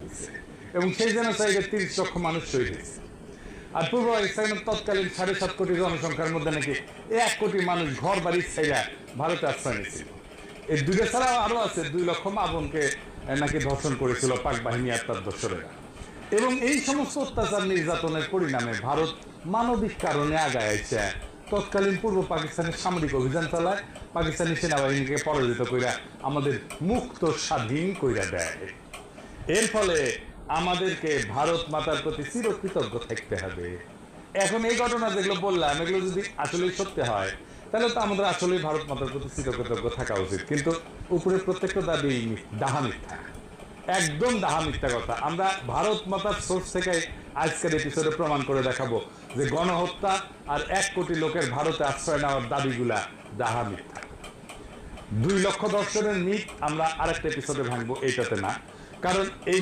হয়েছে এবং সেই জেনোসাইডে 30 লক্ষ মানুষ শহীদ হয়েছে। আর পূর্ব পাকিস্তানের তৎকালীন 7.5 কোটি জনসংখ্যার মধ্যে নাকি 1 কোটি মানুষ ঘর বাড়ি ছেড়ে ভারতে আশ্রয় নিয়েছিল। এই দুটো ছাড়াও আরো আছে 2 লক্ষ মা বোনকে নাকি ধর্ষণ করেছিল পাক বাহিনী আর তার দোসরেরা। এবং এই সমস্ত অত্যাচার নির্যাতনের পরিণামে ভারত মানবিক কারণে আগায় আসছে তৎকালীন পূর্ব পাকিস্তানের সামরিক অভিযান চালায়, পাকিস্তানি সেনাবাহিনীকে পরাজিত কইরা আমাদের মুক্ত স্বাধীন কইরা দেয়। এর ফলে আমাদেরকে ভারত মাতার প্রতি চিরকৃতজ্ঞ থাকতে হবে। এখন এই ঘটনা যেগুলো বললাম এগুলো যদি আসলে সত্যি হয় তাহলে তো আমাদের আসলে ভারত মাতার প্রতি চিরকৃতজ্ঞ থাকা উচিত, কিন্তু উপরে প্রত্যেকটা দাবি ডাহা মিথ্যা, একদম ডাহা মিথ্যা কথা। আমরা ভারত মাতার সোর্স থেকে আজকের এপিসোডে প্রমাণ করে দেখাবো যে গণহত্যা আর 1 কোটি লোকের ভারতে আশ্রয় নেওয়ার দাবিগুলা ডাহা মিথ্যা। 2 লক্ষ দর্শনের মিথ আমরা আরেকটা এপিসোডে ভাঙবো, এইটাতে না, কারণ এই